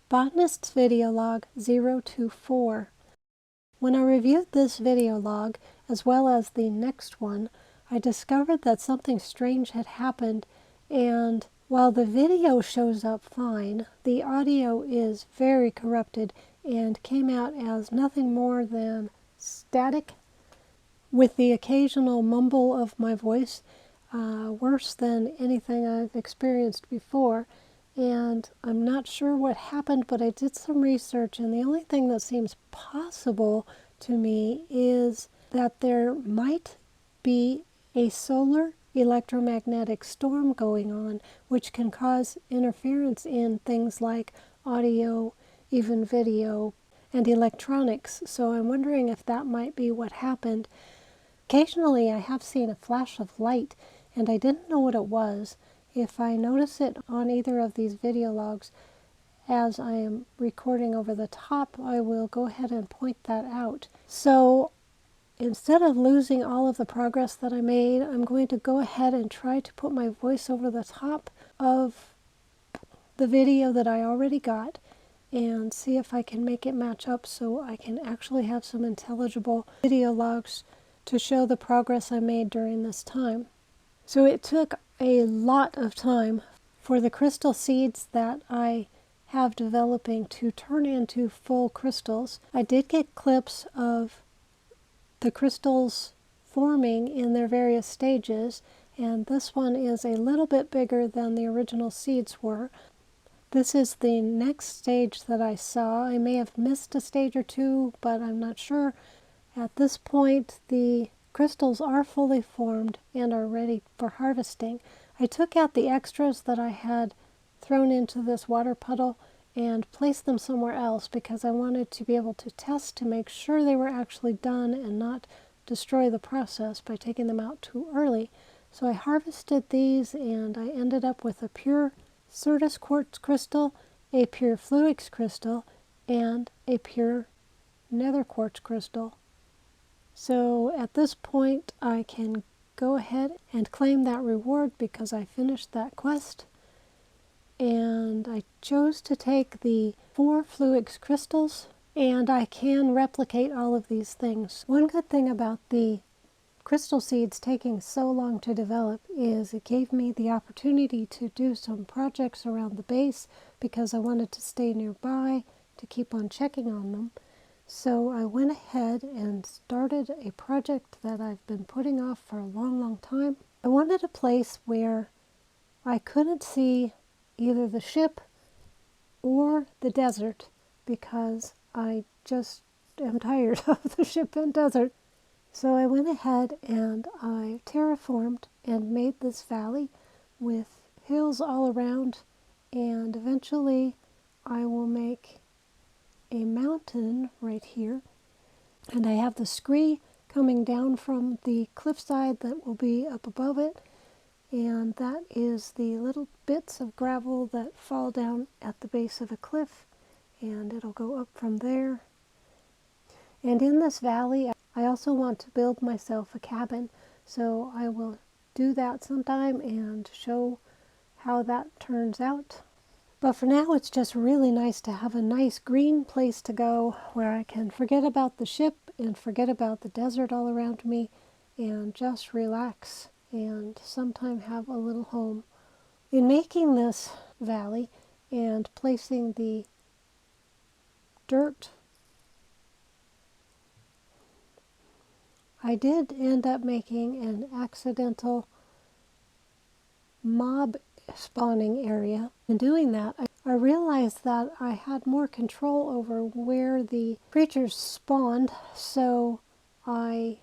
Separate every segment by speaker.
Speaker 1: Botanist's video log 024. When I reviewed this video log, as well as the next one, I discovered that something strange had happened, and while the video shows up fine, the audio is very corrupted and came out as nothing more than static, with the occasional mumble of my voice, worse than anything I've experienced before. And I'm not sure what happened, but I did some research, and the only thing that seems possible to me is that there might be a solar electromagnetic storm going on, which can cause interference in things like audio, even video, and electronics. So I'm wondering if that might be what happened. Occasionally I have seen a flash of light, and I didn't know what it was. If I notice it on either of these video logs as I am recording over the top, I will go ahead and point that out. So instead of losing all of the progress that I made, I'm going to go ahead and try to put my voice over the top of the video that I already got and see if I can make it match up so I can actually have some intelligible video logs to show the progress I made during this time. So it took a lot of time for the crystal seeds that I have developing to turn into full crystals. I did get clips of the crystals forming in their various stages, and this one is a little bit bigger than the original seeds were. This is the next stage that I saw. I may have missed a stage or two, but I'm not sure. At this point, the crystals are fully formed and are ready for harvesting. I took out the extras that I had thrown into this water puddle and placed them somewhere else because I wanted to be able to test to make sure they were actually done and not destroy the process by taking them out too early. So I harvested these, and I ended up with a pure Certus quartz crystal, a pure Fluix crystal, and a pure nether quartz crystal. So at this point I can go ahead and claim that reward because I finished that quest. And I chose to take the 4 Fluix crystals, and I can replicate all of these things. One good thing about the crystal seeds taking so long to develop is it gave me the opportunity to do some projects around the base because I wanted to stay nearby to keep on checking on them. So I went ahead and started a project that I've been putting off for a long time. I wanted a place where I couldn't see either the ship or the desert because I just am tired of the ship and desert. So I went ahead and I terraformed and made this valley with hills all around, and eventually I will make a mountain right here, and I have the scree coming down from the cliffside that will be up above it, and that is the little bits of gravel that fall down at the base of a cliff, and it'll go up from there. And in this valley I also want to build myself a cabin, so I will do that sometime and show how that turns out. But for now, it's just really nice to have a nice green place to go where I can forget about the ship and forget about the desert all around me and just relax and sometime have a little home. In making this valley and placing the dirt, I did end up making an accidental mob spawning area. In doing that, I realized that I had more control over where the creatures spawned, so I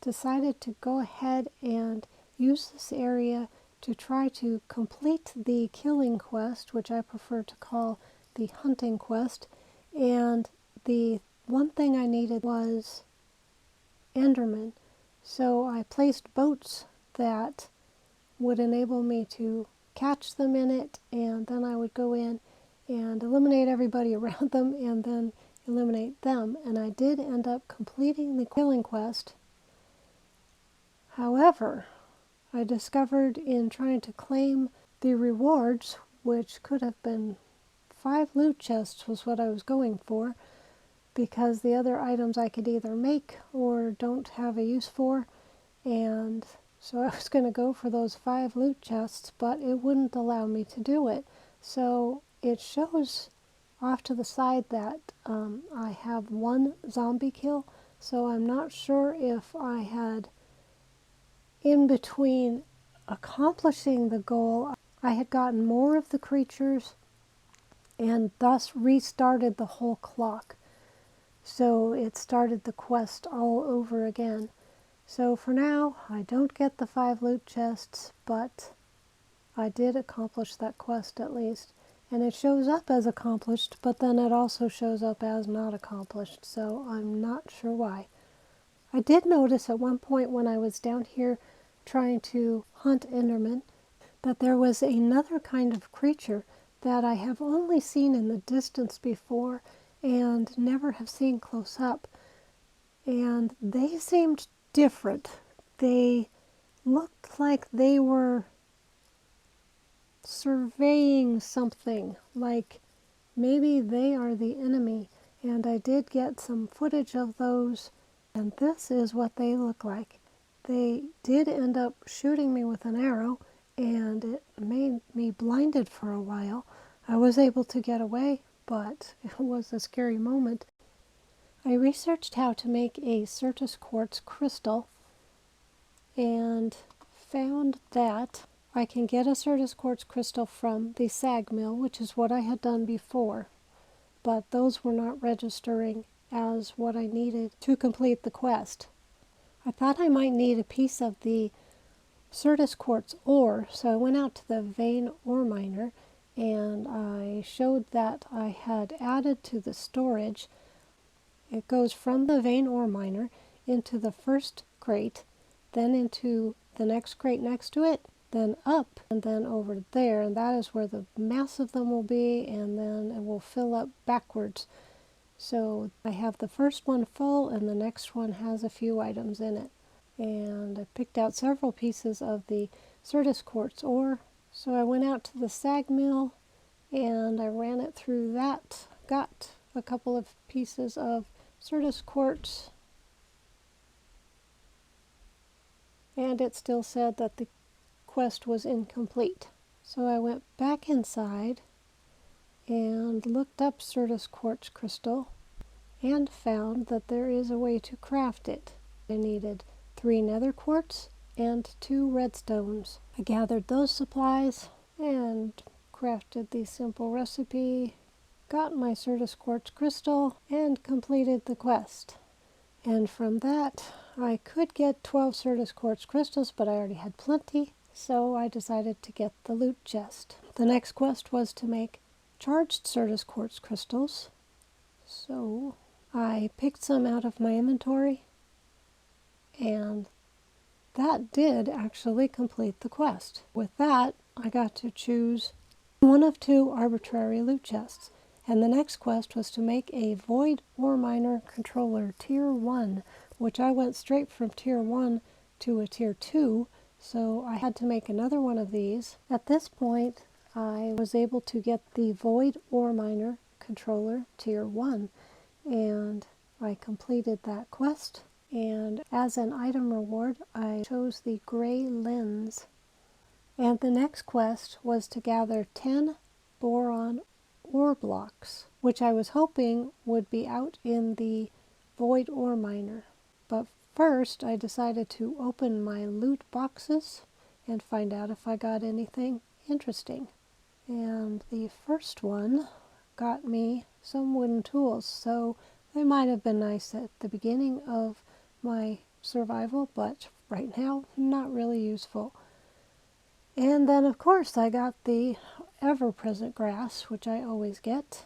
Speaker 1: decided to go ahead and use this area to try to complete the killing quest, which I prefer to call the hunting quest. And the one thing I needed was Enderman, so I placed boats that would enable me to catch them in it, and then I would go in and eliminate everybody around them and then eliminate them. And I did end up completing the killing quest. However, I discovered in trying to claim the rewards, which could have been 5 loot chests was what I was going for, because the other items I could either make or don't have a use for, and so I was going to go for those 5 loot chests, but it wouldn't allow me to do it. So it shows off to the side that I have 1 zombie kill, so I'm not sure if I had, in between accomplishing the goal, I had gotten more of the creatures and thus restarted the whole clock. So it started the quest all over again. So for now, I don't get the 5 loot chests, but I did accomplish that quest at least. And it shows up as accomplished, but then it also shows up as not accomplished, so I'm not sure why. I did notice at one point when I was down here trying to hunt Enderman that there was another kind of creature that I have only seen in the distance before and never have seen close up. And they seemed different. They looked like they were surveying something, like maybe they are the enemy. And I did get some footage of those, and this is what they look like. They did end up shooting me with an arrow, and it made me blinded for a while. I was able to get away, but it was a scary moment. I researched how to make a Certus quartz crystal and found that I can get a Certus quartz crystal from the sag mill, which is what I had done before, but those were not registering as what I needed to complete the quest. I thought I might need a piece of the Certus quartz ore, so I went out to the vein ore miner and I showed that I had added to the storage. It goes from the vein ore miner into the first crate, then into the next crate next to it, then up, and then over there, and that is where the mass of them will be, and then it will fill up backwards. So I have the first one full and the next one has a few items in it. And I picked out several pieces of the Certus quartz ore. So I went out to the sag mill and I ran it through that. Got a couple of pieces of Certus quartz, and it still said that the quest was incomplete. So I went back inside and looked up Certus quartz crystal and found that there is a way to craft it. I needed 3 nether quartz and 2 redstones. I gathered those supplies and crafted the simple recipe, got my Certus quartz crystal, and completed the quest. And from that, I could get 12 Certus quartz crystals, but I already had plenty, so I decided to get the loot chest. The next quest was to make charged Certus quartz crystals, so I picked some out of my inventory, and that did actually complete the quest. With that, I got to choose one of 2 arbitrary loot chests. And the next quest was to make a Void Ore Miner Controller Tier 1, which I went straight from Tier 1 to a Tier 2, so I had to make another one of these. At this point, I was able to get the Void Ore Miner Controller Tier 1, and I completed that quest. And as an item reward, I chose the Gray Lens. And the next quest was to gather 10 boron ore blocks, which I was hoping would be out in the Void Ore Miner. But first I decided to open my loot boxes and find out if I got anything interesting. And the first one got me some wooden tools, so they might have been nice at the beginning of my survival, but right now not really useful. And then of course I got the ever-present grass, which I always get,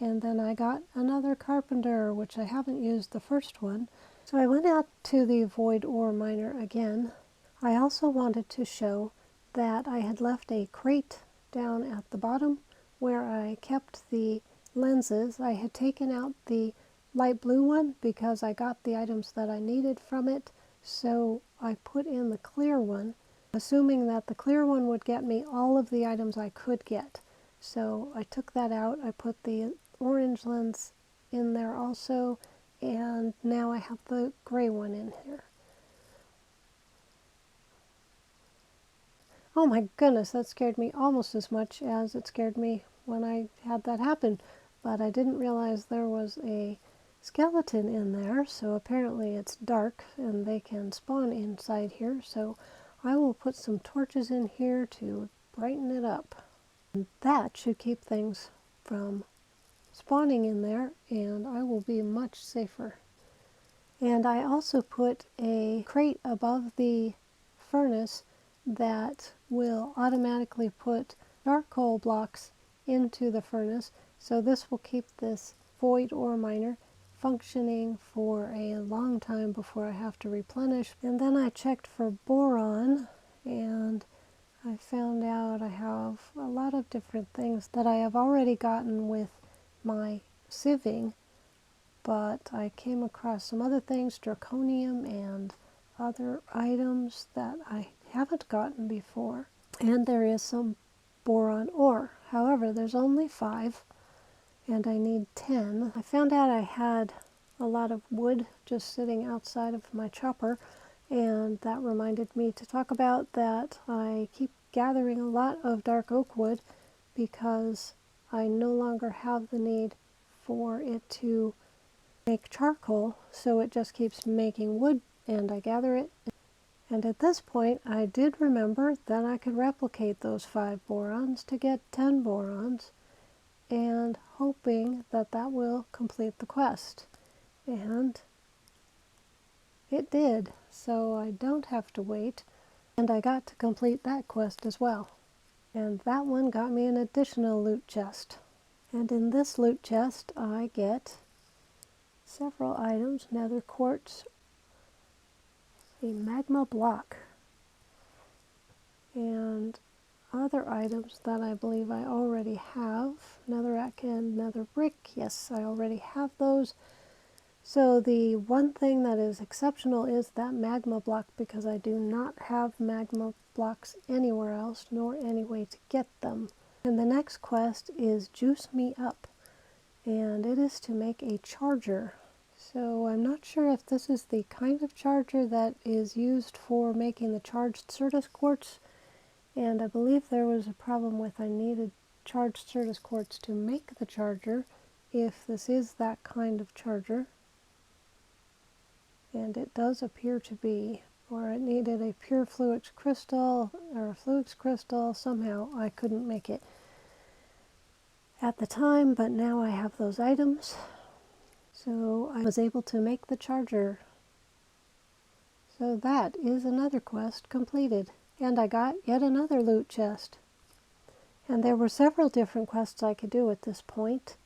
Speaker 1: and then I got another carpenter, which I haven't used the first one. So I went out to the Void Ore Miner again. I also wanted to show that I had left a crate down at the bottom where I kept the lenses. I had taken out the light blue one because I got the items that I needed from it, so I put in the clear one, assuming that the clear one would get me all of the items I could get. So I took that out. I put the orange lens in there also, and now I have the gray one in here. Oh my goodness, that scared me almost as much as it scared me when I had that happen. But I didn't realize there was a skeleton in there, so apparently it's dark and they can spawn inside here. So I will put some torches in here to brighten it up. And that should keep things from spawning in there, and I will be much safer. And I also put a crate above the furnace that will automatically put charcoal blocks into the furnace. So this will keep this void ore miner functioning for a long time before I have to replenish. And then I checked for boron, and I found out I have a lot of different things that I have already gotten with my sieving, but I came across some other things, draconium and other items that I haven't gotten before. And there is some boron ore. However, there's only 5 and I need 10. I found out I had a lot of wood just sitting outside of my chopper, and that reminded me to talk about that I keep gathering a lot of dark oak wood because I no longer have the need for it to make charcoal, so it just keeps making wood and I gather it. And at this point I did remember that I could replicate those 5 borons to get 10 borons, and hoping that that will complete the quest. And it did, so I don't have to wait, and I got to complete that quest as well. And that one got me an additional loot chest. And in this loot chest I get several items: nether quartz, a magma block, and other items that I believe I already have. Netherrack and nether brick, yes, I already have those. So the one thing that is exceptional is that magma block, because I do not have magma blocks anywhere else, nor any way to get them. And the next quest is Juice Me Up, and it is to make a charger. So I'm not sure if this is the kind of charger that is used for making the charged Certus quartz, and I believe there was a problem with I needed charged Certus quartz to make the charger, if this is that kind of charger. And it does appear to be, or it needed a pure fluix crystal, or a fluix crystal. Somehow I couldn't make it at the time, but now I have those items. So I was able to make the charger. So that is another quest completed. And I got yet another loot chest. And there were several different quests I could do at this point,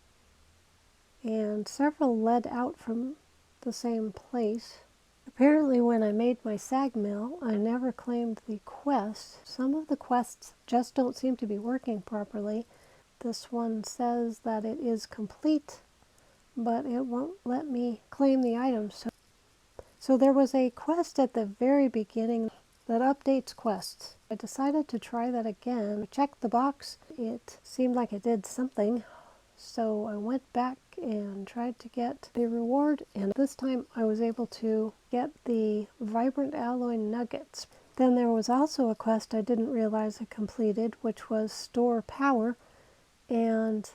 Speaker 1: and several led out from the same place. Apparently when I made my sag mill, I never claimed the quest. Some of the quests just don't seem to be working properly. This one says that it is complete, but it won't let me claim the items. So there was a quest at the very beginning that updates quests. I decided to try that again. I checked the box. It seemed like it did something. So I went back and tried to get the reward, and this time I was able to get the vibrant alloy nuggets. Then there was also a quest I didn't realize I completed, which was store power, and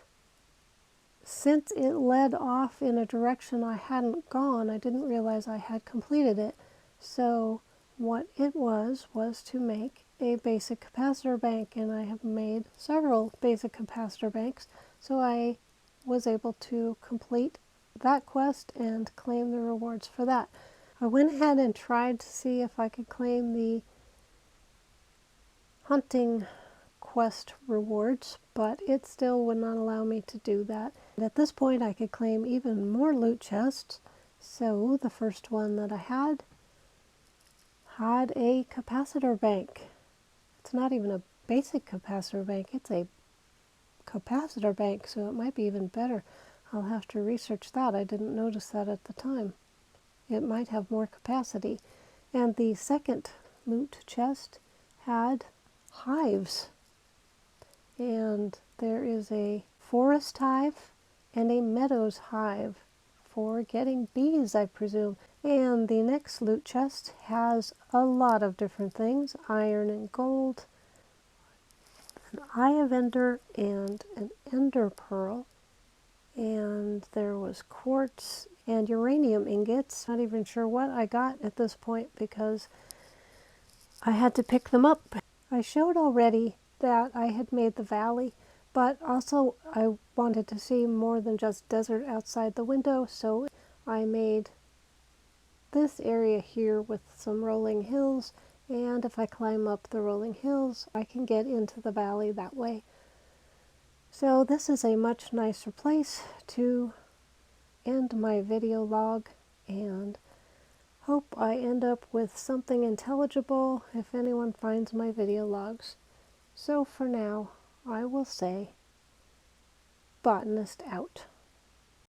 Speaker 1: since it led off in a direction I hadn't gone, I didn't realize I had completed it. So what it was to make a basic capacitor bank, and I have made several basic capacitor banks, so I was able to complete that quest and claim the rewards for that. I went ahead and tried to see if I could claim the hunting quest rewards, but it still would not allow me to do that. And at this point I could claim even more loot chests. So the first one that I had a capacitor bank. It's not even a basic capacitor bank, it's a capacitor bank, so it might be even better. I'll have to research that. I didn't notice that at the time. It might have more capacity. And the second loot chest had hives. and there is a forest hive and a meadows hive for getting bees, I presume. And the next loot chest has a lot of different things: iron and gold, an eye of ender, and an ender pearl. And there was quartz and uranium ingots. Not even sure what I got at this point because I had to pick them up. I showed already that I had made the valley, but also I wanted to see more than just desert outside the window, so I made this area here with some rolling hills, and if I climb up the rolling hills, I can get into the valley that way. So this is a much nicer place to end my video log, and hope I end up with something intelligible if anyone finds my video logs. So for now, I will say, Botanist out.